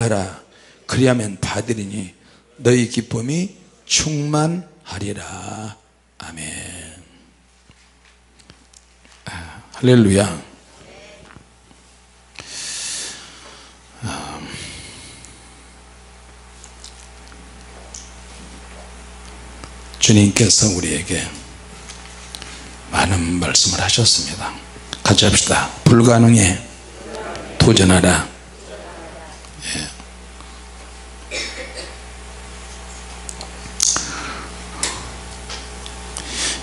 나아가라. 그리하면 받으리니 너희 기쁨이 충만하리라. 아멘. 할렐루야. 주님께서 우리에게 많은 말씀을 하셨습니다. 같이 합시다. 불가능에 도전하라.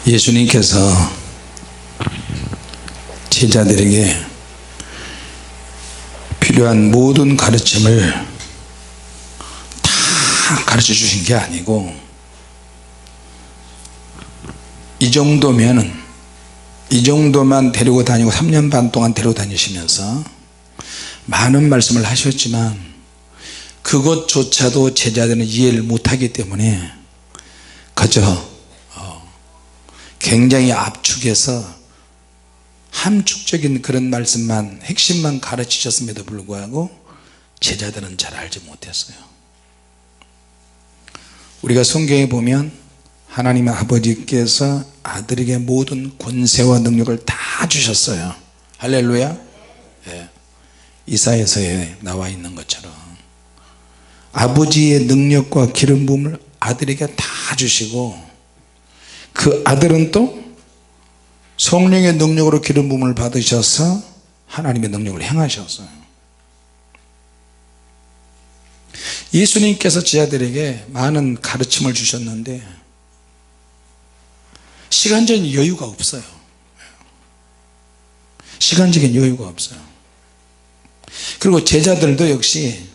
예수님께서 제자들에게 필요한 모든 가르침을 다 가르쳐 주신 게 아니고, 이 정도만 데리고 다니고 3년 반 동안 데리고 다니시면서 많은 말씀을 하셨지만 그것조차도 제자들은 이해를 못하기 때문에 그저 굉장히 압축해서 함축적인 그런 말씀만, 핵심만 가르치셨음에도 불구하고 제자들은 잘 알지 못했어요. 우리가 성경에 보면 하나님 아버지께서 아들에게 모든 권세와 능력을 다 주셨어요. 할렐루야. 예. 이사야서에 나와 있는 것처럼 아버지의 능력과 기름 부음을 아들에게 다 주시고, 그 아들은 또 성령의 능력으로 기름 부음을 받으셔서 하나님의 능력을 행하셨어요. 예수님께서 제자들에게 많은 가르침을 주셨는데 시간적인 여유가 없어요. 시간적인 여유가 없어요. 그리고 제자들도 역시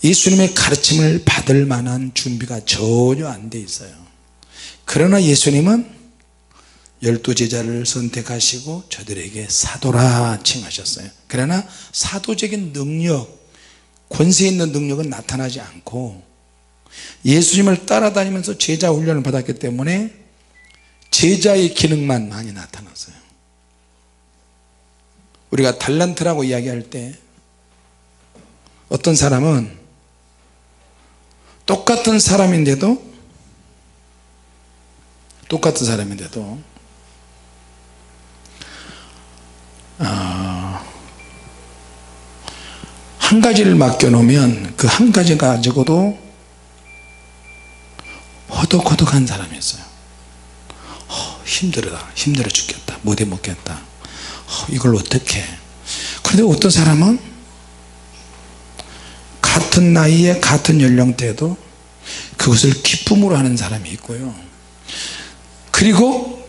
예수님의 가르침을 받을 만한 준비가 전혀 안 돼 있어요. 그러나 예수님은 12제자를 선택하시고 저들에게 사도라 칭하셨어요. 그러나 사도적인 능력, 권세 있는 능력은 나타나지 않고 예수님을 따라다니면서 제자 훈련을 받았기 때문에 제자의 기능만 많이 나타났어요. 우리가 달란트라고 이야기할 때 어떤 사람은 똑같은 사람인데도 한 가지를 맡겨놓으면 그 한 가지 가지고도 허덕허덕한 사람이 있어요. 힘들어 죽겠다, 못해 먹겠다, 이걸 어떻게 해. 그런데 어떤 사람은 같은 나이에 같은 연령대에도 그것을 기쁨으로 하는 사람이 있고요, 그리고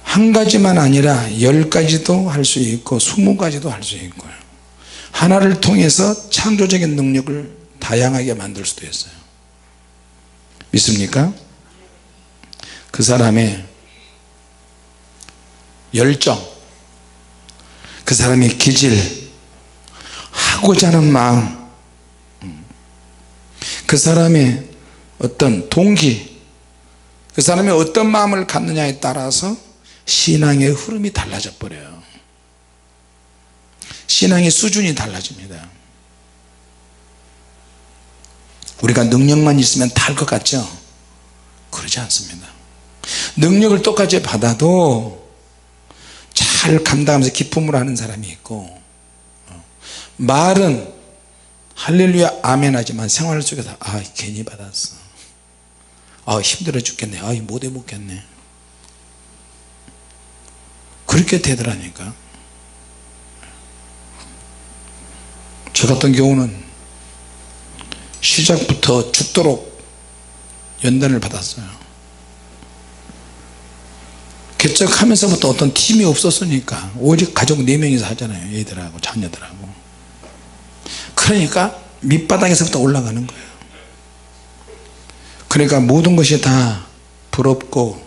한 가지만 아니라 10가지도 할 수 있고 20가지도 할 수 있고요, 하나를 통해서 창조적인 능력을 다양하게 만들 수도 있어요. 믿습니까? 그 사람의 열정, 그 사람의 기질, 하고자 하는 마음, 그 사람의 어떤 동기, 그 사람이 어떤 마음을 갖느냐에 따라서 신앙의 흐름이 달라져 버려요. 신앙의 수준이 달라집니다. 우리가 능력만 있으면 다 할 것 같죠? 그러지 않습니다. 능력을 똑같이 받아도 잘 감당하면서 기쁨으로 하는 사람이 있고, 말은 할렐루야 아멘 하지만 생활 속에서 괜히 받았어, 힘들어 죽겠네, 못해 먹겠네, 그렇게 되더라니까. 저 같은 경우는 시작부터 죽도록 연단을 받았어요. 개척하면서부터 어떤 팀이 없었으니까 오직 가족 4명이서 하잖아요. 애들하고 자녀들하고. 그러니까 밑바닥에서부터 올라가는 거예요. 그러니까 모든 것이 다 부럽고,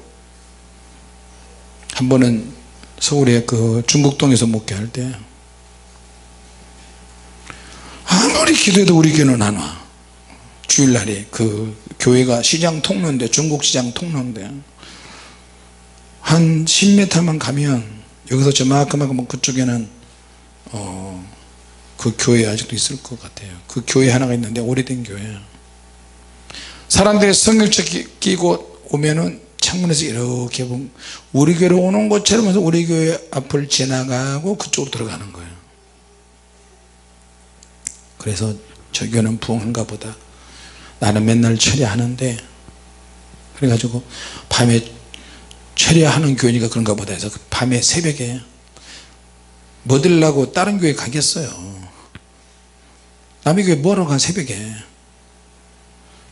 한 번은 서울의 그 중국동에서 목회할 때 아무리 기도해도 우리 교회는 안 와. 주일날에 그 교회가 시장 통로인데, 중국 시장 통로인데 한 10m만 가면 여기서 저만큼 그쪽에는 그 교회 아직도 있을 것 같아요. 그 교회 하나가 있는데 오래된 교회야. 사람들이 성경책 끼고 오면은 창문에서 이렇게 보면 우리 교회로 오는 것처럼 해서 우리 교회 앞을 지나가고 그쪽으로 들어가는 거예요. 그래서 저 교회는 부흥한가 보다, 나는 맨날 철야하는데, 그래가지고 밤에 철야하는 교회니까 그런가 보다 해서 밤에 새벽에 뭐 들라고 다른 교회 가겠어요. 남의 교회 뭐하러 가 새벽에.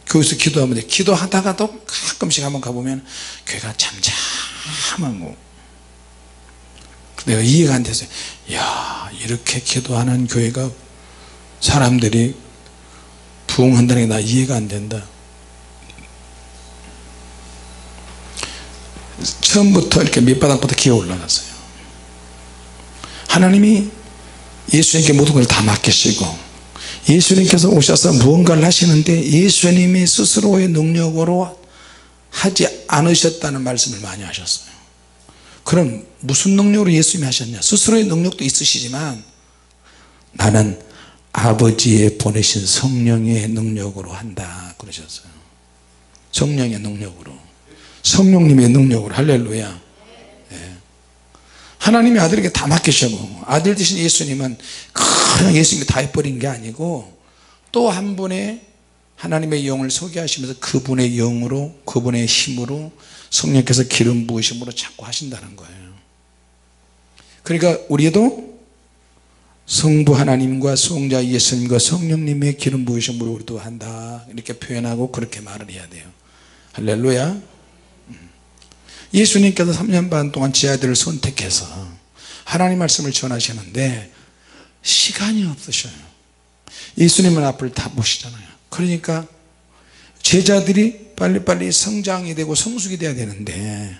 교회에서 기도하면 돼. 기도하다가도 가끔씩 한번 가보면 교회가 잠잠하고, 내가 이해가 안 돼서, 야, 이렇게 기도하는 교회가 사람들이 부흥한다는 게 나 이해가 안 된다. 처음부터 이렇게 밑바닥부터 기어 올라갔어요. 하나님이 예수님께 모든 걸 다 맡기시고 예수님께서 오셔서 무언가를 하시는데 예수님이 스스로의 능력으로 하지 않으셨다는 말씀을 많이 하셨어요. 그럼 무슨 능력으로 예수님이 하셨냐? 스스로의 능력도 있으시지만 나는 아버지의 보내신 성령의 능력으로 한다 그러셨어요. 성령의 능력으로, 성령님의 능력으로. 할렐루야. 예. 하나님이 아들에게 다 맡기시고, 아들 되신 예수님은 그냥 예수님이 다 해버린 게 아니고 또 한 분의 하나님의 영을 소개하시면서 그분의 영으로, 그분의 힘으로, 성령께서 기름 부으심으로 자꾸 하신다는 거예요. 그러니까 우리도 성부 하나님과 성자 예수님과 성령님의 기름 부으심으로 우리도 한다 이렇게 표현하고 그렇게 말을 해야 돼요. 할렐루야. 예수님께서 3년 반 동안 제 아들을 선택해서 하나님 말씀을 전하시는데 시간이 없으셔요. 예수님은 앞을 다 보시잖아요. 그러니까 제자들이 빨리빨리 성장이 되고 성숙이 돼야 되는데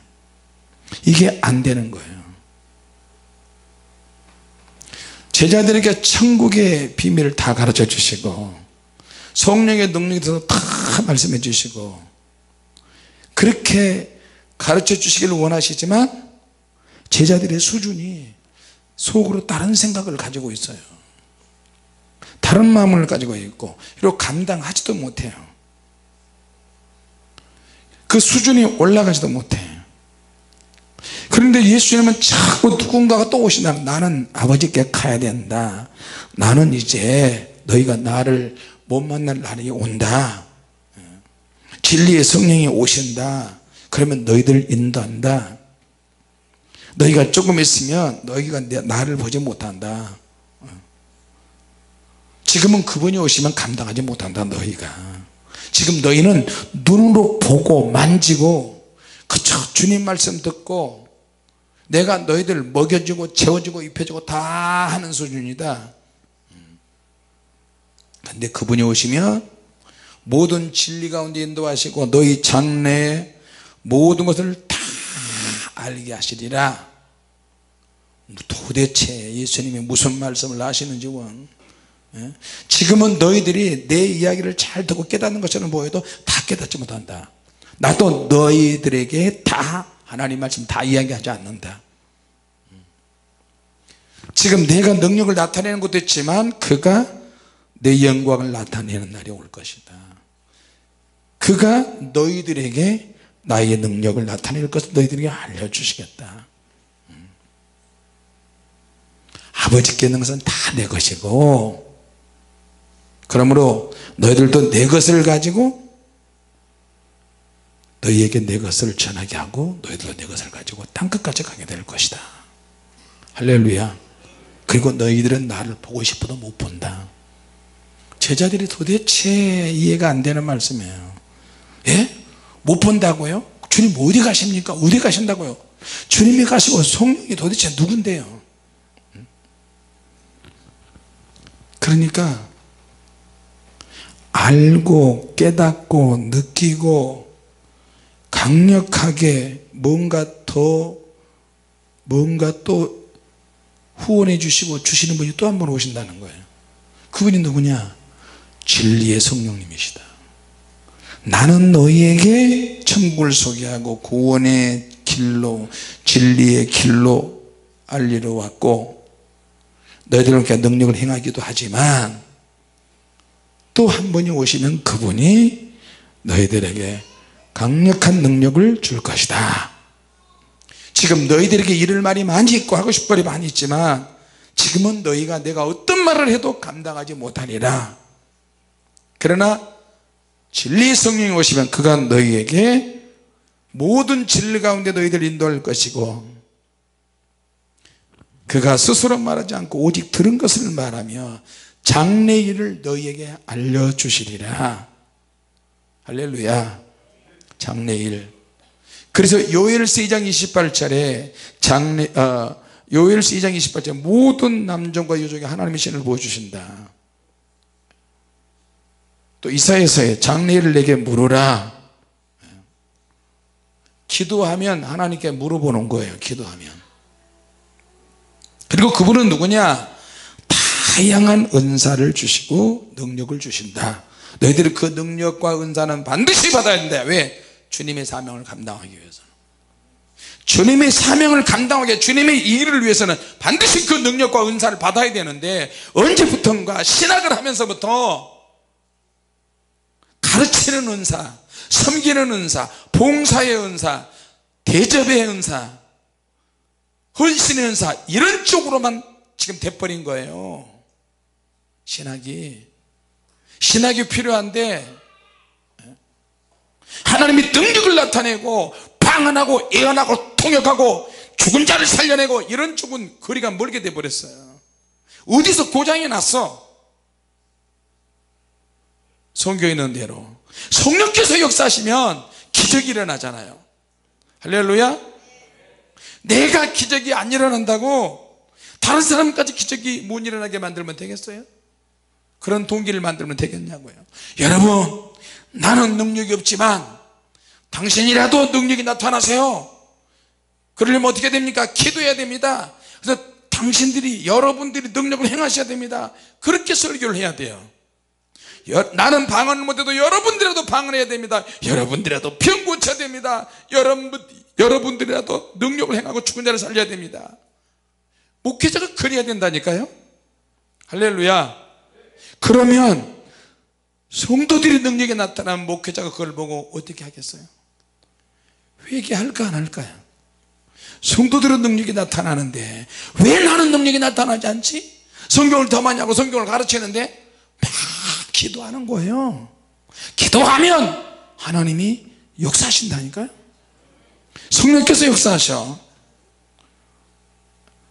이게 안 되는 거예요. 제자들에게 천국의 비밀을 다 가르쳐 주시고 성령의 능력에 대해서 다 말씀해 주시고 그렇게 가르쳐 주시기를 원하시지만 제자들의 수준이 속으로 다른 생각을 가지고 있어요. 다른 마음을 가지고 있고 그리고 감당하지도 못해요. 그 수준이 올라가지도 못해요. 그런데 예수님은 자꾸 누군가가 또 오신다. 나는 아버지께 가야 된다. 나는 이제 너희가 나를 못 만날 날이 온다. 진리의 성령이 오신다. 그러면 너희들 인도한다. 너희가 조금 있으면 너희가 나를 보지 못한다. 지금은 그분이 오시면 감당하지 못한다. 너희가 지금 너희는 눈으로 보고 만지고 그저 주님 말씀 듣고 내가 너희들 먹여주고 재워주고 입혀주고 다 하는 수준이다. 근데 그분이 오시면 모든 진리 가운데 인도하시고 너희 장래에 모든 것을 다 알게 하시리라. 도대체 예수님이 무슨 말씀을 하시는지 지금은 너희들이 내 이야기를 잘 듣고 깨닫는 것처럼 보여도 다 깨닫지 못한다. 나도 너희들에게 다 하나님 말씀 다 이야기하지 않는다. 지금 내가 능력을 나타내는 것도 있지만 그가 내 영광을 나타내는 날이 올 것이다. 그가 너희들에게 나의 능력을 나타낼 것을 너희들에게 알려주시겠다. 아버지께 있는 것은 다 내 것이고 그러므로 너희들도 내 것을 가지고 너희에게 내 것을 전하게 하고 너희들도 내 것을 가지고 땅끝까지 가게 될 것이다. 할렐루야. 그리고 너희들은 나를 보고 싶어도 못 본다. 제자들이 도대체 이해가 안 되는 말씀이에요. 예? 못 본다고요? 주님 어디 가십니까? 어디 가신다고요? 주님이 가시고 성령이 도대체 누군데요? 그러니까 알고 깨닫고 느끼고 강력하게 뭔가 또 후원해 주시고 주시는 분이 또 한 번 오신다는 거예요. 그분이 누구냐? 진리의 성령님이시다. 나는 너희에게 천국을 소개하고 구원의 길로 진리의 길로 알리러 왔고 너희들은 그렇게 능력을 행하기도 하지만 또 한 분이 오시면 그분이 너희들에게 강력한 능력을 줄 것이다. 지금 너희들에게 이럴 말이 많이 있고 하고 싶은 말이 많이 있지만 지금은 너희가 내가 어떤 말을 해도 감당하지 못하리라. 그러나 진리의 성령이 오시면 그가 너희에게 모든 진리 가운데 너희들 인도할 것이고 그가 스스로 말하지 않고 오직 들은 것을 말하며 장래일을 너희에게 알려주시리라. 할렐루야. 장래일. 그래서 요엘서 2장 28절에 요엘서 2장 28절에 모든 남종과 여종에게 하나님의 신을 보여주신다. 또 이사야서에 장래일을 내게 물으라. 기도하면 하나님께 물어보는 거예요. 기도하면. 그리고 그분은 누구냐? 다양한 은사를 주시고 능력을 주신다. 너희들이 그 능력과 은사는 반드시 받아야 된다. 왜? 주님의 사명을 감당하기 위해서. 주님의 사명을 감당하기 위해 주님의 일을 위해서는 반드시 그 능력과 은사를 받아야 되는데 언제부턴가 신학을 하면서부터 가르치는 은사, 섬기는 은사, 봉사의 은사, 대접의 은사, 헌신의 은사 이런 쪽으로만 지금 돼버린 거예요. 신학이 필요한데 하나님이 능력을 나타내고 방언하고 예언하고 통역하고 죽은 자를 살려내고 이런 쪽은 거리가 멀게 돼버렸어요. 어디서 고장이 났어? 성경에 있는 대로 성령께서 역사하시면 기적이 일어나잖아요. 할렐루야. 내가 기적이 안 일어난다고 다른 사람까지 기적이 못 일어나게 만들면 되겠어요? 그런 동기를 만들면 되겠냐고요. 여러분, 나는 능력이 없지만 당신이라도 능력이 나타나세요. 그러려면 어떻게 됩니까? 기도해야 됩니다. 그래서 여러분들이 능력을 행하셔야 됩니다. 그렇게 설교를 해야 돼요. 나는 방언을 못해도 여러분들이라도 방언해야 됩니다. 여러분들이라도 병 고쳐야 됩니다. 여러분들이라도 능력을 행하고 죽은 자를 살려야 됩니다. 목회자가 그래야 된다니까요. 할렐루야. 그러면 성도들이 능력이 나타나면 목회자가 그걸 보고 어떻게 하겠어요? 회개할까 안 할까요? 성도들은 능력이 나타나는데 왜 나는 능력이 나타나지 않지? 성경을 더 많이 하고 성경을 가르치는데 막 기도하는 거예요. 기도하면 하나님이 역사하신다니까요. 성령께서 역사하셔.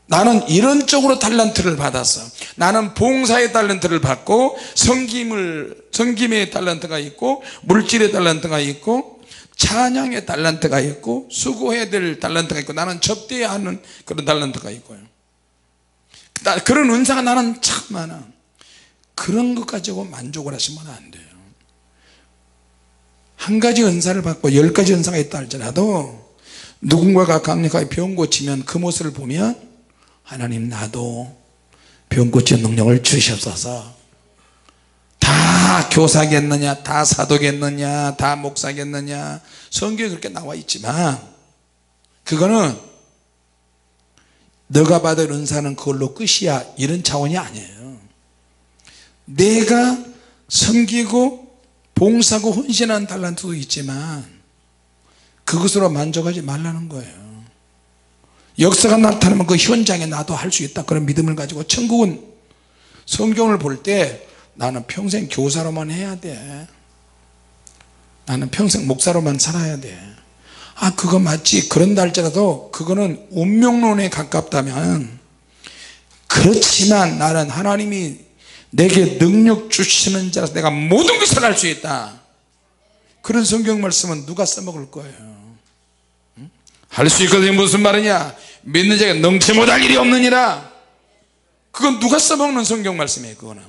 나는 이런 쪽으로 달란트를 받았어. 나는 봉사의 달란트를 받고 섬김의 달란트가 있고 물질의 달란트가 있고 찬양의 달란트가 있고 수고해야 될 달란트가 있고 나는 접대해야 하는 그런 달란트가 있고요. 그런 은사가 나는 참 많아. 그런 것 가지고 만족을 하시면 안 돼요. 한 가지 은사를 받고 10가지 은사가 있다 할지라도 누군가가 강력하게 병 고치면 그 모습을 보면 하나님 나도 병 고치는 능력을 주시옵소서. 다 교사겠느냐, 다 사도겠느냐, 다 목사겠느냐, 성경에 그렇게 나와 있지만 그거는 너가 받을 은사는 그걸로 끝이야 이런 차원이 아니에요. 내가 섬기고 봉사하고 헌신하는 달란트도 있지만 그것으로 만족하지 말라는 거예요. 역사가 나타나면 그 현장에 나도 할 수 있다 그런 믿음을 가지고 천국은 성경을 볼 때 나는 평생 교사로만 해야 돼, 나는 평생 목사로만 살아야 돼, 아 그거 맞지 그런다 할지라도 그거는 운명론에 가깝다면 그렇지만 나는 하나님이 내게 능력 주시는 자라서 내가 모든 것을 할 수 있다 그런 성경 말씀은 누가 써먹을 거예요? 할 수 있거든요. 무슨 말이냐? 믿는 자가 능치 못할 일이 없느니라. 그건 누가 써먹는 성경 말씀이에요. 그거는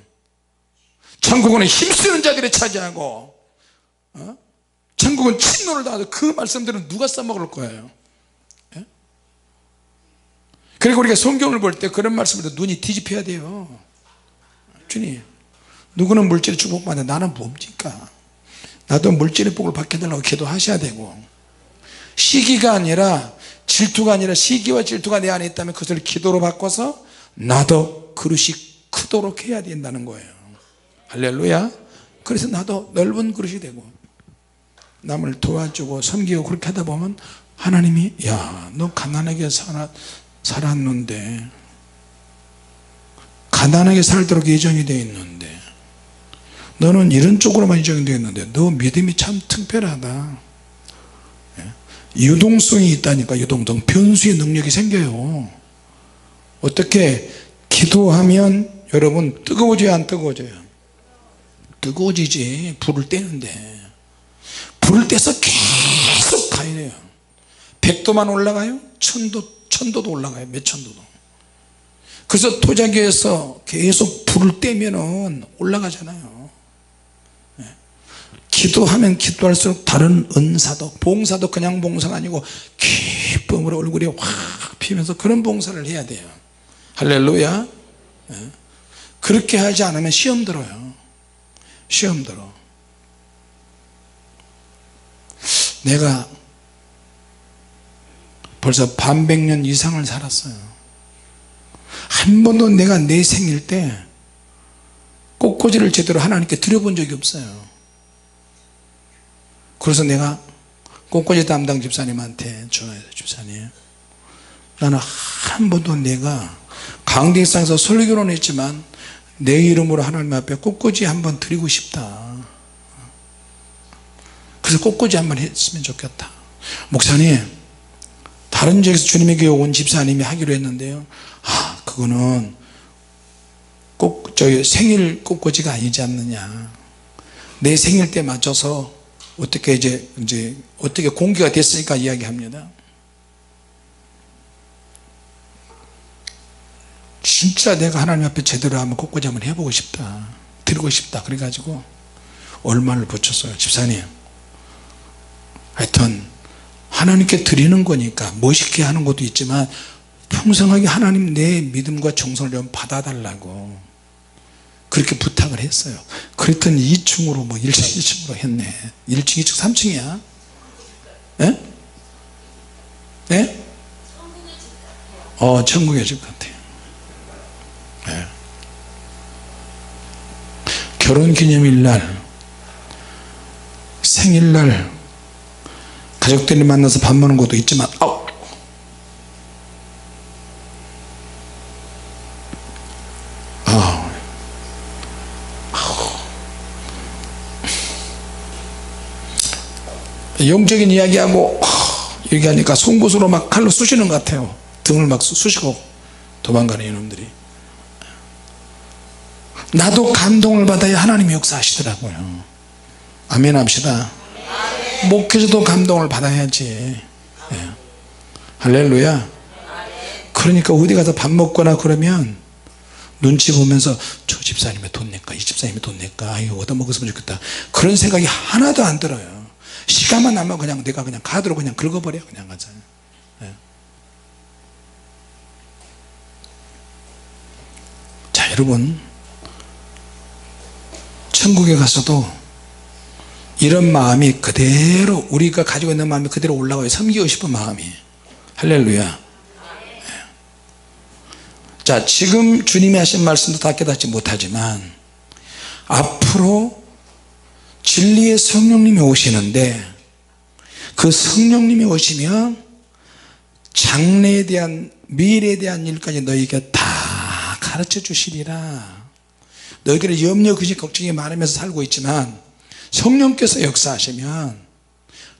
천국은 힘쓰는 자들이 차지하고 천국은 침노를 당하고 그 말씀들은 누가 써먹을 거예요? 예? 그리고 우리가 성경을 볼 때 그런 말씀을 눈이 뒤집혀야 돼요. 주님, 누구는 물질의 축복받는데 나는 뭡니까? 나도 물질의 복을 받게 해달라고 기도하셔야 되고, 시기가 아니라 질투가 아니라 시기와 질투가 내 안에 있다면 그것을 기도로 바꿔서 나도 그릇이 크도록 해야 된다는 거예요. 할렐루야. 그래서 나도 넓은 그릇이 되고 남을 도와주고 섬기고 그렇게 하다 보면 하나님이 야, 너 가난하게 살았는데 가난하게 살도록 예정이 되어 있는데 너는 이런 쪽으로만 예정이 되어 있는데 너 믿음이 참 특별하다. 유동성이 있다니까. 유동성, 변수의 능력이 생겨요. 어떻게 기도하면 여러분 뜨거워져요 안 뜨거워져요? 뜨거워지지. 불을 떼는데 불을 떼서 계속 가야 돼요. 100도만 올라가요? 천도도 올라가요. 몇 천도도. 그래서 도자기에서 계속 불을 떼면은 올라가잖아요. 기도하면 기도할수록 다른 은사도, 봉사도 그냥 봉사가 아니고 기쁨으로 얼굴이 확 피면서 그런 봉사를 해야 돼요. 할렐루야. 그렇게 하지 않으면 시험 들어요. 시험 들어. 내가 벌써 반백년 이상을 살았어요. 한 번도 내가 내 생일 때 꽃꽂이를 제대로 하나님께 드려본 적이 없어요. 그래서 내가 꽃꽂이 담당 집사님한테 전화해서 집사님, 나는 한 번도 내가 강대상에서 설교는 했지만 내 이름으로 하나님 앞에 꽃꽂이 한번 드리고 싶다. 그래서 꽃꽂이 한번 했으면 좋겠다. 목사님, 다른 지역에서 주님에게 온 집사님이 하기로 했는데요, 그거는 꼭 저희 생일 꽃꽂이가 아니지 않느냐. 내 생일 때 맞춰서 어떻게 이제 어떻게 공개가 됐으니까 이야기합니다. 진짜 내가 하나님 앞에 제대로 한번 꽃꽂이 한번 해보고 싶다, 드리고 싶다. 그래가지고 얼마를 붙였어요. 집사님, 하여튼 하나님께 드리는 거니까 멋있게 하는 것도 있지만 풍성하게 하나님 내 믿음과 정성을 좀 받아달라고 그렇게 부탁을 했어요. 그랬더니 2층으로 1층 2층으로 했네. 1층 2층 3층이야. 예? 예? 천국의 집 같아요. 예. 결혼기념일날, 생일날 가족들이 만나서 밥 먹는 것도 있지만 영적인 이야기하고 얘기하니까 송곳으로 막 칼로 쑤시는 것 같아요. 등을 막 쑤시고 도망가는 이놈들이. 나도 감동을 받아야 하나님이 역사하시더라고요. 아멘 합시다. 목회자도 감동을 받아야지. 예. 할렐루야. 그러니까 어디 가서 밥 먹거나 그러면 눈치 보면서 저 집사님의 돈 낼까, 이 집사님의 돈 낼까, 이거 얻어먹었으면 좋겠다, 그런 생각이 하나도 안 들어요. 시간만 나면 그냥 내가 그냥 카드로 그냥 긁어버려. 그냥 가자. 예. 자, 여러분, 천국에 가서도 이런 마음이 그대로, 우리가 가지고 있는 마음이 그대로 올라가요. 섬기고 싶은 마음이. 할렐루야. 예. 자, 지금 주님이 하신 말씀도 다 깨닫지 못하지만 앞으로 진리의 성령님이 오시는데, 그 성령님이 오시면 장래에 대한, 미래에 대한 일까지 너희에게 다 가르쳐 주시리라. 너희들의 염려, 근심, 걱정이 많으면서 살고 있지만 성령께서 역사하시면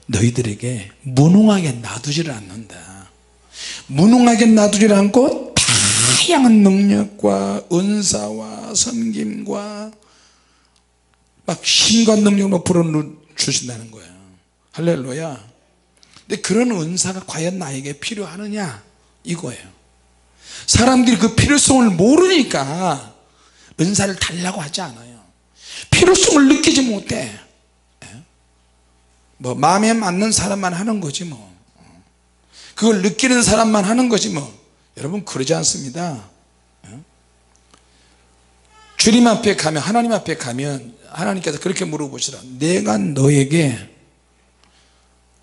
너희들에게 무능하게 놔두지를 않는다. 무능하게 놔두지를 않고 다양한 능력과 은사와 섬김과 막 힘과 능력으로 불어주신다는 거예요. 할렐루야. 근데 그런 은사가 과연 나에게 필요하느냐, 이거예요. 사람들이 그 필요성을 모르니까 은사를 달라고 하지 않아요. 필요성을 느끼지 못해. 마음에 맞는 사람만 하는 거지 그걸 느끼는 사람만 하는 거지 여러분, 그러지 않습니다. 주님 앞에 가면, 하나님 앞에 가면 하나님께서 그렇게 물어보시라. 내가 너에게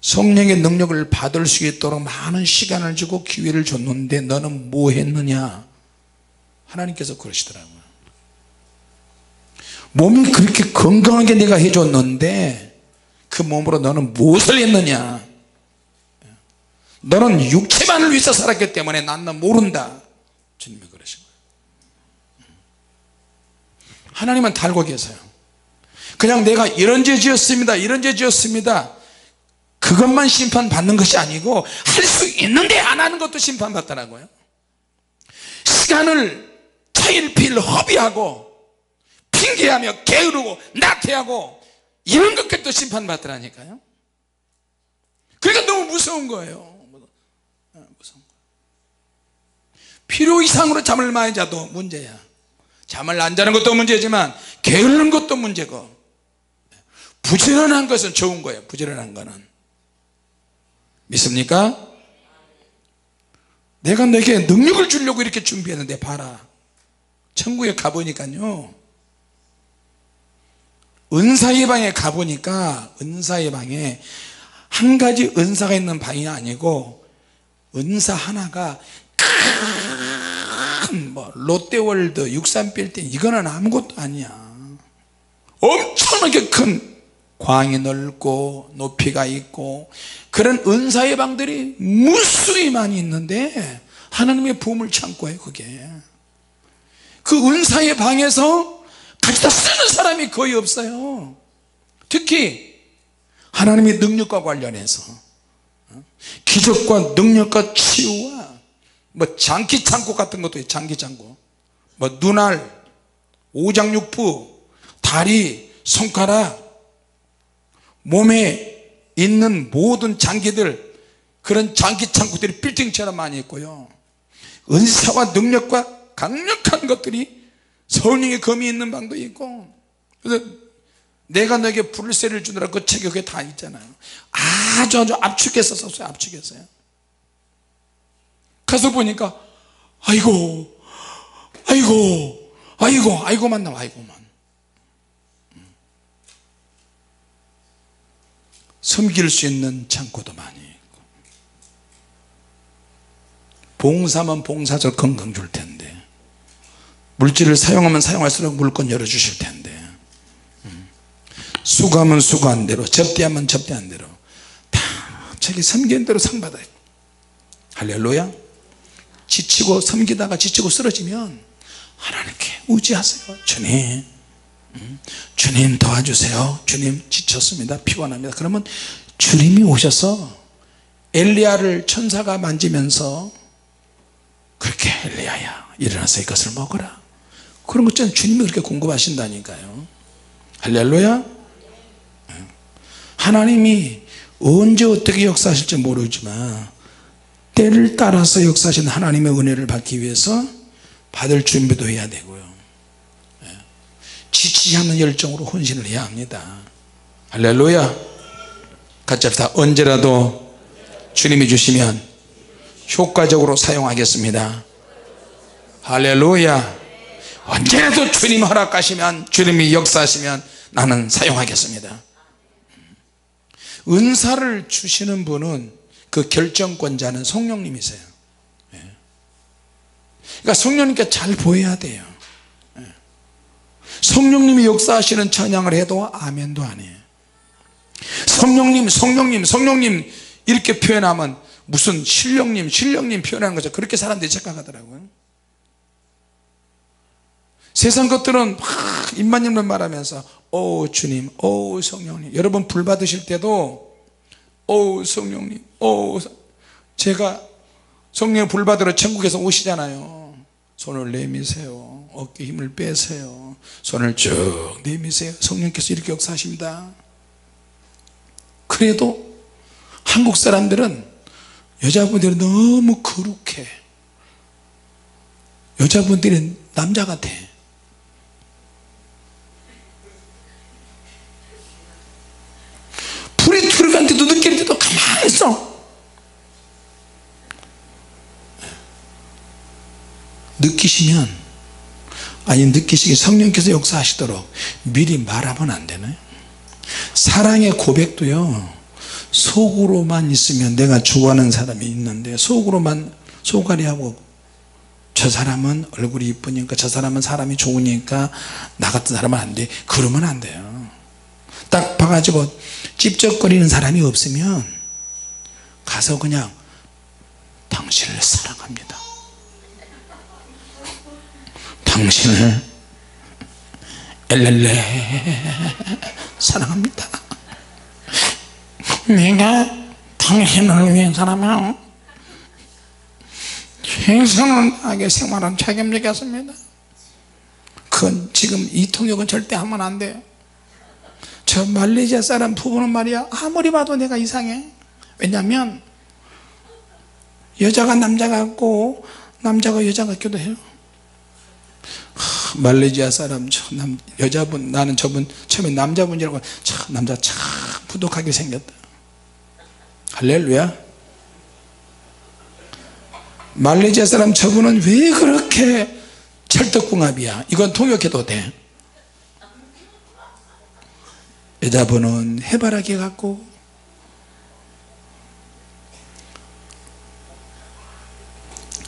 성령의 능력을 받을 수 있도록 많은 시간을 주고 기회를 줬는데 너는 뭐 했느냐. 하나님께서 그러시더라고요. 몸이 그렇게 건강하게 내가 해줬는데 그 몸으로 너는 무엇을 했느냐, 너는 육체만을 위해서 살았기 때문에 나는 모른다. 주님이 그러신 거예요. 하나님은 다 알고 계세요. 그냥 내가 이런 죄 지었습니다, 이런 죄 지었습니다, 그것만 심판받는 것이 아니고 할 수 있는데 안 하는 것도 심판받더라고요. 시간을 차일피일 허비하고 핑계하며 게으르고 나태하고 이런 것까지도 심판받더라니까요. 그러니까 너무 무서운 거예요. 무서운 거예요. 필요 이상으로 잠을 많이 자도 문제야. 잠을 안 자는 것도 문제지만 게으른 것도 문제고, 부지런한 것은 좋은 거예요. 부지런한 거는. 믿습니까? 내가 너에게 능력을 주려고 이렇게 준비했는데 봐라, 천국에 가보니까요, 은사의 방에 가보니까 은사의 방에 한 가지 은사가 있는 방이 아니고 은사 하나가 큰 롯데월드 63빌딩 이거는 아무것도 아니야. 엄청나게 큰 광이 넓고 높이가 있고 그런 은사의 방들이 무수히 많이 있는데 하나님의 부음을 창고예요. 그게 그 은사의 방에서 가져다 쓰는 사람이 거의 없어요. 특히 하나님의 능력과 관련해서 기적과 능력과 치유와 장기창고 같은 것도 있어요. 장기창고 눈알, 오장육부, 다리, 손가락, 몸에 있는 모든 장기들, 그런 장기창고들이 빌딩처럼 많이 있고요, 은사와 능력과 강력한 것들이 성령의 검이 있는 방도 있고, 그래서 내가 너에게 불세를 주느라 그 책에 그게 다 있잖아요. 아주 압축해서 썼어요. 압축했어요. 가서 보니까 아이고만 나와. 아이고만. 섬길 수 있는 창고도 많이 있고, 봉사면 봉사적 건강 줄 텐데, 물질을 사용하면 사용할수록 물건 열어주실 텐데, 수고하면 수고한 대로, 접대하면 접대한 대로 다 자기 섬기는 대로 상 받아요. 할렐루야. 지치고 섬기다가 지치고 쓰러지면 하나님께 의지하세요. 주님 도와주세요. 주님 지쳤습니다, 피곤합니다. 그러면 주님이 오셔서 엘리야를 천사가 만지면서 그렇게 엘리야야 일어나서 이것을 먹어라, 그런 것처럼 주님이 그렇게 공급하신다니까요. 할렐루야. 하나님이 언제 어떻게 역사하실지 모르지만 때를 따라서 역사하신 하나님의 은혜를 받기 위해서 받을 준비도 해야 되고요, 지치지 않는 열정으로 헌신을 해야 합니다. 할렐루야. 같이 합시다. 언제라도 주님이 주시면 효과적으로 사용하겠습니다. 할렐루야. 언제라도 주님 허락하시면, 주님이 역사하시면 나는 사용하겠습니다. 은사를 주시는 분은 그 결정권자는 성령님이세요. 그러니까 성령님께 잘 보여야 돼요. 성령님이 역사하시는 찬양을 해도 아멘도 안 해요. 성령님 이렇게 표현하면 무슨 신령님 표현하는 거죠. 그렇게 사람들이 착각하더라고요. 세상 것들은 막 입만 말하면서 오 주님, 오 성령님. 여러분 불 받으실 때도 오 성령님, 제가 성령의 불 받으러 천국에서 오시잖아요. 손을 내미세요, 어깨 힘을 빼세요, 손을 쭉 내미세요. 성령께서 이렇게 역사하십니다. 그래도 한국 사람들은 여자분들이 너무 거룩해. 여자분들이 남자 같아. 불이 들어간데도 느끼는데도 가만히 있어. 느끼시기 성령께서 역사하시도록 미리 말하면 안 되나요? 사랑의 고백도요, 속으로만 있으면 내가 좋아하는 사람이 있는데 속으로만 소가리하고 저 사람은 얼굴이 이쁘니까, 저 사람은 사람이 좋으니까 나 같은 사람은 안 돼, 그러면 안 돼요. 딱 봐가지고 찝쩍거리는 사람이 없으면 가서 그냥 당신을 사랑합니다, 당신을 엘렐레 사랑합니다, 내가 당신을 위한 사람이야, 최선을 다하게 생활한 책임지겠습니다. 그건 지금 이 통역은 절대 하면 안 돼요. 저 말레이시아 사람 부부는 말이야, 아무리 봐도 내가 이상해. 왜냐면 여자가 남자 같고 남자가 여자 같기도 해요. 말레이시아 사람 여자분, 나는 저분 처음에 남자분이라고, 참 남자 참 부독하게 생겼다. 할렐루야. 말레이시아 사람 저분은 왜 그렇게 찰떡궁합이야. 이건 통역해도 돼. 여자분은 해바라기 같고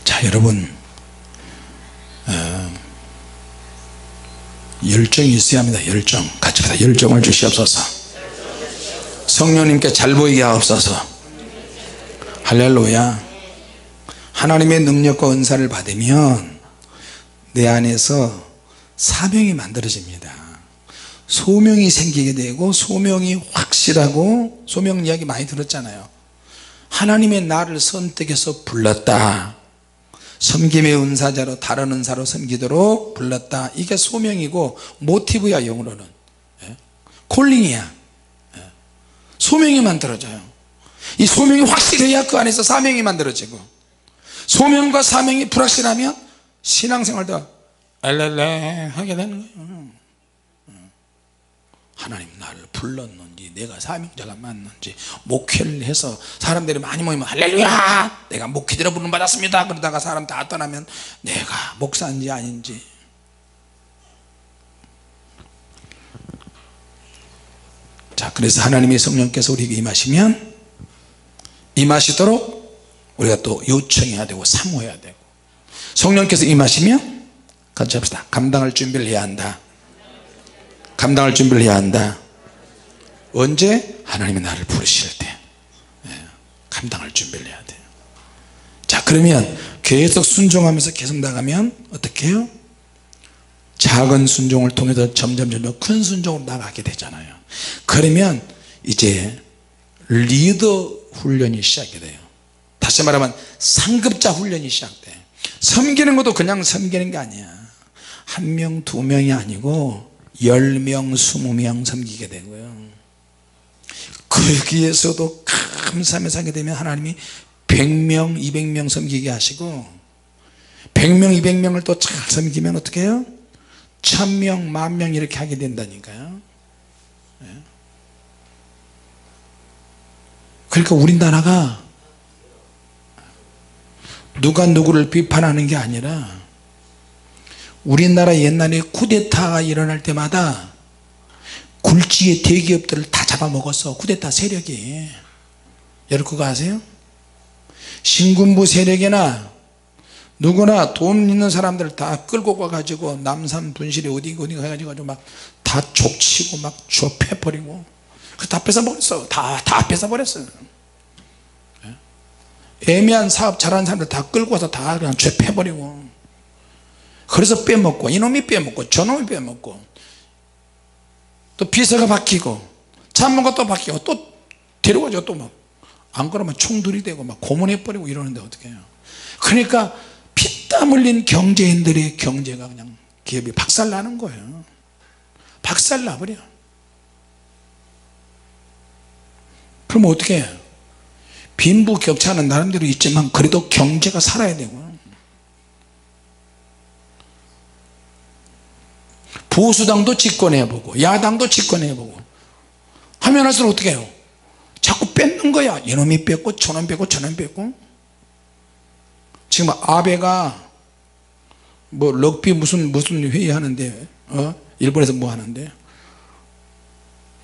자 여러분, 열정이 있어야 합니다. 열정. 같이 합시다. 열정을 주시옵소서. 성령님께 잘 보이게 하옵소서. 할렐루야. 하나님의 능력과 은사를 받으면 내 안에서 사명이 만들어집니다. 소명이 생기게 되고, 소명이 확실하고, 소명 이야기 많이 들었잖아요. 하나님의 나를 선택해서 불렀다, 섬김의 은사자로 다른 은사로 섬기도록 불렀다, 이게 소명이고 모티브야. 영어로는 콜링이야. 소명이 만들어져요. 이 소명이 확실해야 그 안에서 사명이 만들어지고, 소명과 사명이 불확실하면 신앙생활도 알랄라 하게 되는 거예요. 하나님 나를 불렀는지, 내가 사명자가 맞는지, 목회를 해서 사람들이 많이 모이면 할렐루야 내가 목회자로 부름 받았습니다, 그러다가 사람 다 떠나면 내가 목사인지 아닌지. 자, 그래서 하나님의 성령께서 우리에게 임하시면 임하시도록 우리가 또 요청해야 되고 사모해야 되고, 성령께서 임하시면 같이 합시다. 감당할 준비를 해야 한다. 감당할 준비를 해야 한다. 언제? 하나님이 나를 부르실 때 감당할 준비를 해야 돼요. 자, 그러면 계속 순종하면서 계속 나가면 어떻게 해요? 작은 순종을 통해서 점점 큰 순종으로 나가게 되잖아요. 그러면 이제 리더 훈련이 시작이 돼요. 다시 말하면 상급자 훈련이 시작돼. 섬기는 것도 그냥 섬기는 게 아니야. 1명 2명이 아니고 10명 20명 섬기게 되고요. 거기에서도 감사하면서 하게 되면 하나님이 100명 200명 섬기게 하시고, 100명 200명을 또 잘 섬기면 어떻게 해요? 1000명 10,000명 이렇게 하게 된다니까요. 그러니까 우리나라가 누가 누구를 비판하는 게 아니라, 우리나라 옛날에 쿠데타가 일어날 때마다 굴지의 대기업들을 다 잡아먹었어. 쿠데타 세력이. 여러분 그거 아세요? 신군부 세력이나 누구나 돈 있는 사람들을 다 끌고 가가지고 남산 분실이 어디 가가지고 막 다 족치고 막 좁혀버리고 다 뺏어버렸어. 다 뺏어버렸어요. 애매한 사업 잘하는 사람들 다 끌고 와서 다 그냥 좁혀버리고, 그래서 빼먹고, 이놈이 빼먹고 저놈이 빼먹고, 또 비서가 바뀌고 참모가 또 바뀌고 또 데려가죠. 또 막 안 그러면 총 들이대고 막 고문해버리고 이러는데 어떻게 해요? 그러니까 피땀 흘린 경제인들의 경제가 그냥 기업이 박살나는 거예요. 박살나버려. 그럼 어떻게 해요? 빈부격차는 나름대로 있지만 그래도 경제가 살아야 되고, 보수당도 집권해보고 야당도 집권해보고 하면 할수록 어떻게 해요? 자꾸 뺏는 거야. 이놈이 뺏고 저놈 뺏고 저놈 뺏고. 지금 아베가 뭐 럭비 무슨 회의하는데 일본에서 뭐 하는데,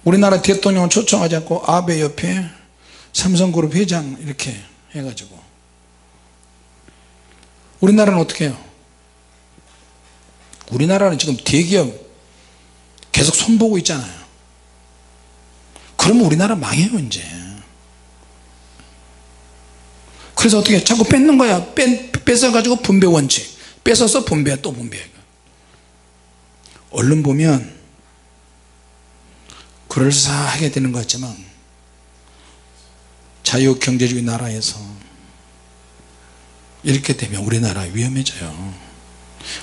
우리나라 대통령은 초청하지 않고 아베 옆에 삼성그룹 회장 이렇게 해가지고, 우리나라는 어떻게 해요? 우리나라는 지금 대기업 계속 손보고 있잖아요. 그러면 우리나라 망해요 이제. 그래서 어떻게 자꾸 뺏는 거야. 뺏어가지고 분배 원칙, 뺏어서 분배, 또 분배. 얼른 보면 그럴싸하게 되는 것 같지만 자유경제주의 나라에서 이렇게 되면 우리나라 위험해져요.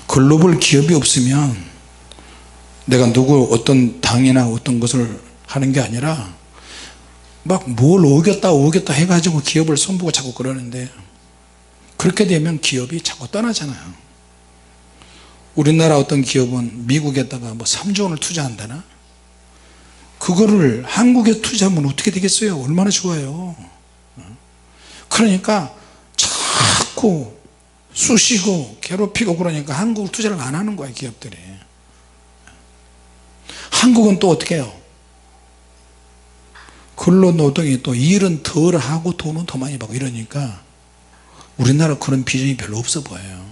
글로벌 기업이 없으면 내가 누구 어떤 당이나 어떤 것을 하는 게 아니라 막 뭘 오겼다 해가지고 기업을 손보고 자꾸 그러는데, 그렇게 되면 기업이 자꾸 떠나잖아요. 우리나라 어떤 기업은 미국에다가 뭐 3조 원을 투자한다나, 그거를 한국에 투자하면 어떻게 되겠어요? 얼마나 좋아요. 그러니까 자꾸 쑤시고 괴롭히고 그러니까 한국 투자를 안 하는 거예요, 기업들이. 한국은 또 어떻게 해요? 근로노동이 또 일은 덜 하고 돈은 더 많이 받고 이러니까 우리나라 그런 비전이 별로 없어 보여요.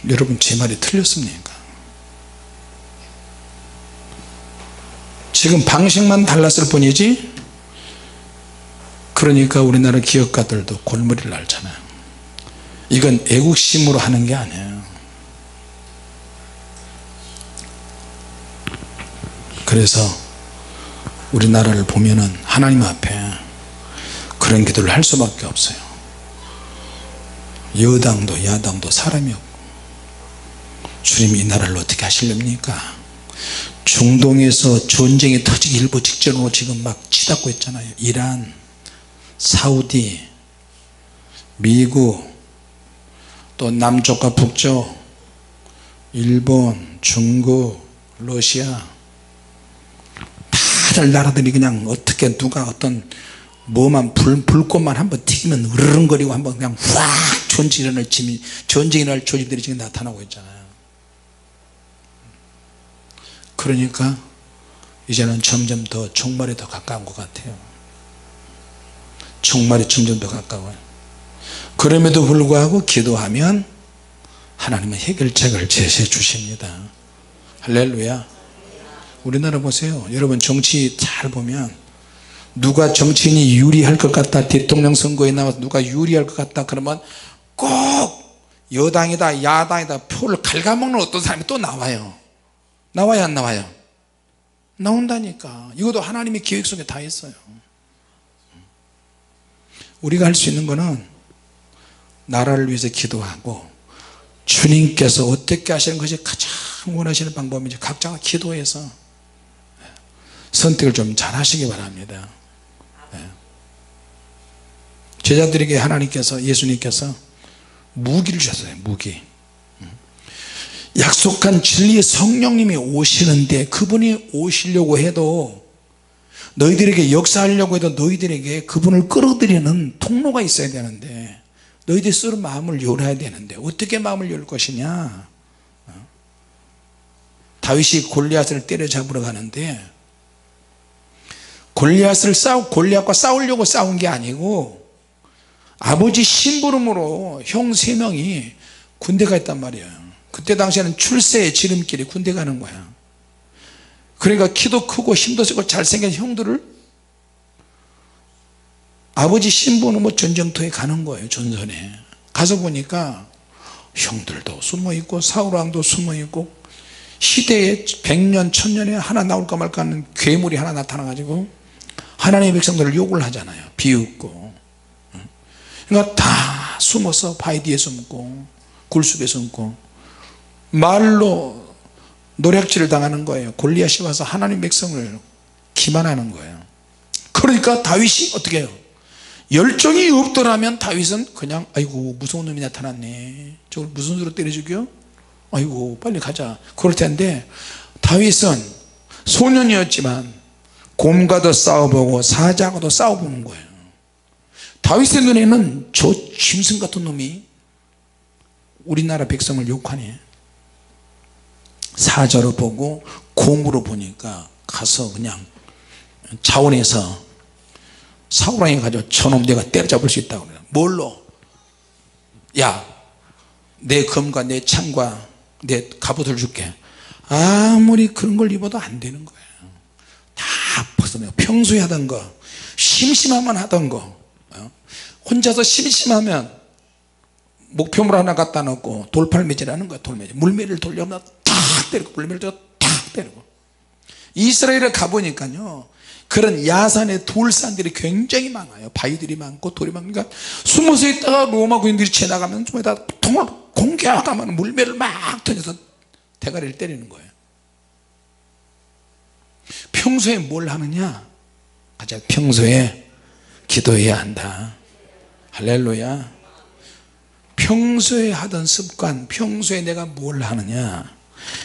여러분 제 말이 틀렸습니까? 지금 방식만 달랐을 뿐이지, 그러니까 우리나라 기업가들도 골머리를 앓잖아요. 이건 애국심으로 하는 게 아니에요. 그래서 우리나라를 보면은 하나님 앞에 그런 기도를 할 수밖에 없어요. 여당도 야당도 사람이 없고, 주님이 이 나라를 어떻게 하시렵니까? 중동에서 전쟁이 터지기 일보 직전으로 지금 막 치닫고 있잖아요. 이란, 사우디, 미국, 또 남쪽과 북쪽, 일본, 중국, 러시아, 다들 나라들이 그냥 어떻게 누가 어떤 뭐만 불꽃만 한번 튀기면 으르렁거리고 한번 그냥 확 전쟁이 일어날 조짐들이 지금 나타나고 있잖아요. 그러니까 이제는 점점 더 종말에 더 가까운 것 같아요. 종말이 점점 더 가까워요. 그럼에도 불구하고 기도하면 하나님은 해결책을 제시해 주십니다. 할렐루야. 우리나라 보세요. 여러분 정치 잘 보면 누가 정치인이 유리할 것 같다, 대통령 선거에 나와서 누가 유리할 것 같다 그러면 꼭 여당이다 야당이다 표를 갉아먹는 어떤 사람이 또 나와요. 나와요 안 나와요? 나온다니까. 이것도 하나님의 계획 속에 다 있어요. 우리가 할 수 있는 거는 나라를 위해서 기도하고, 주님께서 어떻게 하시는 것이 가장 원하시는 방법인지 각자가 기도해서 선택을 좀 잘 하시기 바랍니다. 제자들에게 하나님께서, 예수님께서 무기를 주셨어요. 무기. 약속한 진리의 성령님이 오시는데, 그분이 오시려고 해도, 너희들에게 역사하려고 해도 너희들에게 그분을 끌어들이는 통로가 있어야 되는데, 너희들이 서로 마음을 열어야 되는데 어떻게 마음을 열 것이냐. 다윗이 골리앗을 때려잡으러 가는데, 골리앗과 싸우려고 싸운 게 아니고 아버지 심부름으로 형 3명이 군대가 있단 말이에요. 그때 당시에는 출세의 지름길이 군대 가는 거야. 그러니까 키도 크고 힘도 세고 잘생긴 형들을 아버지 심부름으로 전쟁터에 가는 거예요. 전선에 가서 보니까 형들도 숨어있고 사울왕도 숨어있고, 시대에 100년 1000년에 하나 나올까 말까 하는 괴물이 하나 나타나가지고 하나님의 백성들을 욕을 하잖아요. 비웃고. 그러니까 다 숨어서 바위 뒤에 숨고 굴숲에 숨고 말로 노략질을 당하는 거예요. 골리앗이 와서 하나님 백성을 기만하는 거예요. 그러니까 다윗이 어떻게 해요? 열정이 없더라면 다윗은 그냥 아이고 무서운 놈이 나타났네, 저걸 무슨 수로 때려 죽여? 아이고 빨리 가자, 그럴 텐데 다윗은 소년이었지만 곰과도 싸워보고 사자하고도 싸워보는 거예요. 다윗의 눈에는 저 짐승 같은 놈이 우리나라 백성을 욕하네, 사자로 보고 곰으로 보니까 가서 그냥 자원해서 사울왕이 가지고 저놈 내가 때려잡을 수 있다고 그래요. 뭘로? 야 내 검과 내 창과 내 갑옷을 줄게. 아무리 그런 걸 입어도 안 되는 거예요. 다 벗어내고 평소에 하던 거, 심심하면 하던 거, 혼자서 심심하면 목표물 하나 갖다 놓고 돌팔매질하는 거야. 돌매질, 물매를 돌려면 탁 때리고, 물매를 탁 때리고. 이스라엘에 가보니까요, 그런 야산의 돌산들이 굉장히 많아요. 바위들이 많고 돌이 많으니까 숨어서 있다가 로마 군인들이 지나가면 좀에다 통을 공격하면 물매를 막 던져서 대가리를 때리는 거예요. 평소에 뭘 하느냐? 가자, 평소에 기도해야 한다. 할렐루야. 평소에 하던 습관, 평소에 내가 뭘 하느냐?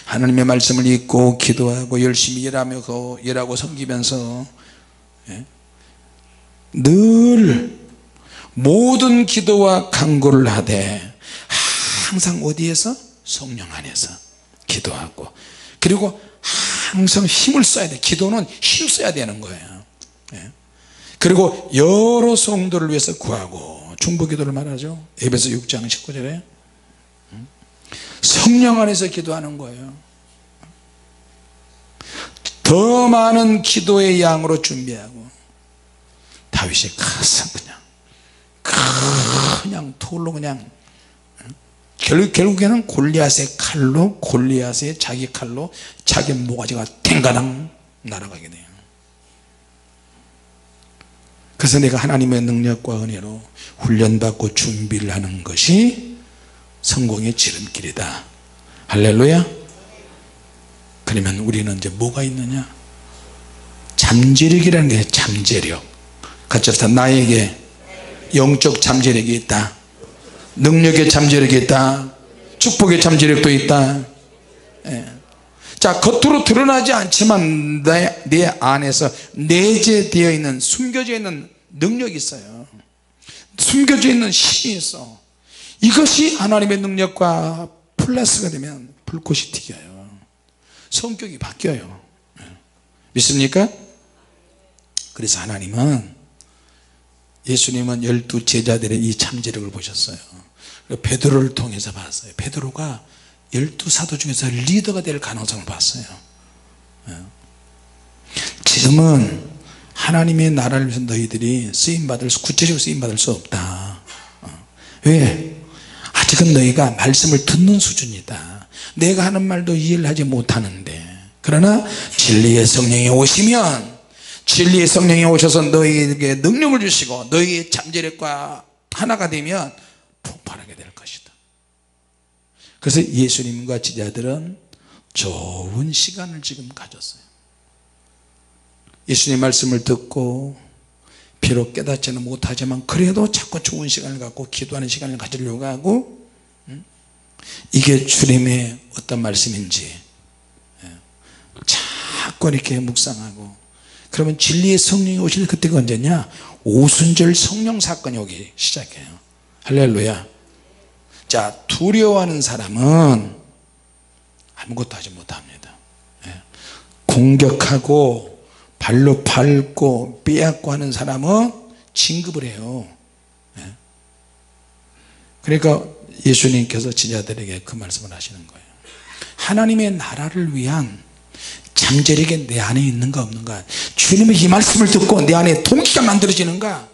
하나님의 말씀을 읽고 기도하고 열심히 일하고 섬기면서, 늘 모든 기도와 간구를 하되 항상 어디에서? 성령 안에서 기도하고, 그리고 항상 힘을 써야 돼. 기도는 힘 써야 되는 거예요. 그리고 여러 성도를 위해서 구하고, 중보기도를 말하죠. 에베소 6장 19절에 성령 안에서 기도하는 거예요. 더 많은 기도의 양으로 준비하고, 다윗이 가서 그냥 돌로 그냥 결국에는 골리앗의 칼로, 골리앗의 자기 칼로 자기 모가지가 탱가당 날아가게 돼요. 그래서 내가 하나님의 능력과 은혜로 훈련받고 준비를 하는 것이 성공의 지름길이다. 할렐루야. 그러면 우리는 이제 뭐가 있느냐? 잠재력이라는 게, 잠재력. 같이 합시다. 나에게 영적 잠재력이 있다. 능력의 잠재력이 있다. 축복의 잠재력도 있다. 자, 겉으로 드러나지 않지만 내 안에서 내재되어 있는, 숨겨져 있는 능력이 있어요. 숨겨져 있는 힘이 있어. 이것이 하나님의 능력과 플러스가 되면 불꽃이 튀겨요. 성격이 바뀌어요. 믿습니까? 그래서 하나님은, 예수님은 12 제자들의 이 잠재력을 보셨어요. 베드로를 통해서 봤어요. 베드로가 12사도 중에서 리더가 될 가능성을 봤어요. 지금은 하나님의 나라를 위해서 너희들이 구체적으로 쓰임받을 수 없다. 왜? 아직은 너희가 말씀을 듣는 수준이다. 내가 하는 말도 이해를 하지 못하는데, 그러나 진리의 성령이 오시면, 진리의 성령이 오셔서 너희에게 능력을 주시고 너희의 잠재력과 하나가 되면 폭발하게 될 것이다. 그래서 예수님과 제자들은 좋은 시간을 지금 가졌어요. 예수님 말씀을 듣고 비록 깨닫지는 못하지만 그래도 자꾸 좋은 시간을 갖고 기도하는 시간을 가지려고 하고, 이게 주님의 어떤 말씀인지 자꾸 이렇게 묵상하고, 그러면 진리의 성령이 오실 그때가 언제냐? 오순절 성령 사건이 오기 시작해요. 할렐루야. 자, 두려워하는 사람은 아무것도 하지 못합니다. 공격하고 발로 밟고 빼앗고 하는 사람은 진급을 해요. 그러니까 예수님께서 제자들에게 그 말씀을 하시는 거예요. 하나님의 나라를 위한 잠재력이 내 안에 있는가 없는가, 주님의 이 말씀을 듣고 내 안에 동기가 만들어지는가,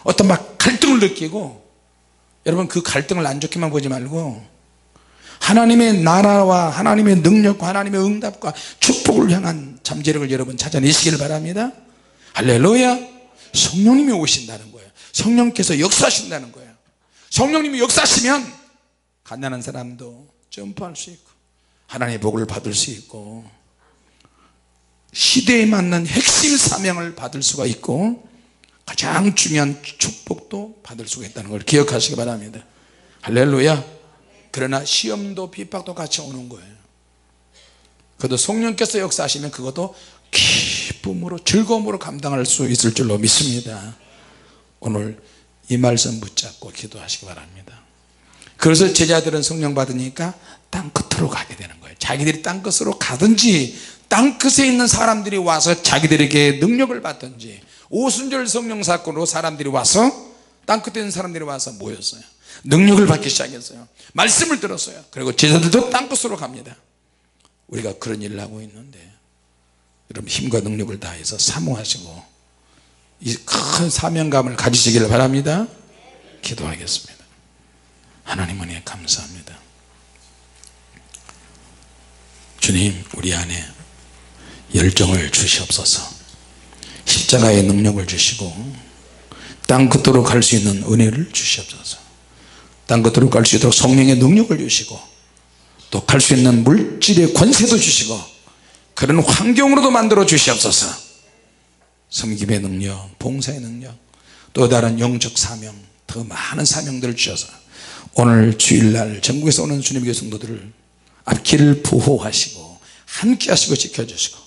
어떤 막 갈등을 느끼고, 여러분 그 갈등을 안 좋게만 보지 말고 하나님의 나라와 하나님의 능력과 하나님의 응답과 축복을 향한 잠재력을 여러분 찾아내시기를 바랍니다. 할렐루야. 성령님이 오신다는 거예요. 성령께서 역사하신다는 거예요. 성령님이 역사하시면 가난한 사람도 점프할 수 있고 하나님의 복을 받을 수 있고 시대에 맞는 핵심 사명을 받을 수가 있고 가장 중요한 축복도 받을 수가 있다는 걸 기억하시기 바랍니다. 할렐루야. 그러나 시험도 핍박도 같이 오는 거예요. 그래도 성령께서 역사하시면 그것도 기쁨으로 즐거움으로 감당할 수 있을 줄로 믿습니다. 오늘 이 말씀 붙잡고 기도하시기 바랍니다. 그래서 제자들은 성령 받으니까 땅끝으로 가게 되는 거예요. 자기들이 땅끝으로 가든지 땅끝에 있는 사람들이 와서 자기들에게 능력을 받든지, 오순절 성령 사건으로 사람들이 와서, 땅끝에 있는 사람들이 와서 모였어요. 능력을 받기 시작했어요. 말씀을 들었어요. 그리고 제자들도 땅끝으로 갑니다. 우리가 그런 일을 하고 있는데 여러분 힘과 능력을 다해서 사모하시고 이 큰 사명감을 가지시길 바랍니다. 기도하겠습니다. 하나님 은혜 감사합니다. 주님, 우리 안에 열정을 주시옵소서. 십자가의 능력을 주시고 땅끝으로 갈 수 있는 은혜를 주시옵소서. 땅끝으로 갈 수 있도록 성령의 능력을 주시고 또 갈 수 있는 물질의 권세도 주시고 그런 환경으로도 만들어 주시옵소서. 섬김의 능력, 봉사의 능력, 또 다른 영적 사명, 더 많은 사명들을 주셔서 오늘 주일날 전국에서 오는 주님의 성도들을 앞길을 보호하시고 함께 하시고 지켜주시고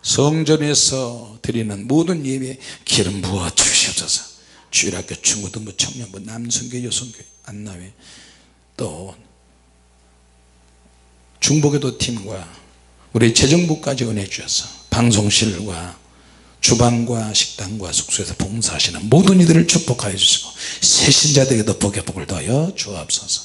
성전에서 드리는 모든 예배에 기름 부어 주시옵소서. 주일학교, 중고등부, 청년부, 남성교회, 여성교회, 안나회, 또 중보기도 팀과 우리 재정부까지 은혜 주셔서 방송실과 주방과 식당과 숙소에서 봉사하시는 모든 이들을 축복하여 주시고 새신자들에게도 복의 복을 더하여 주옵소서.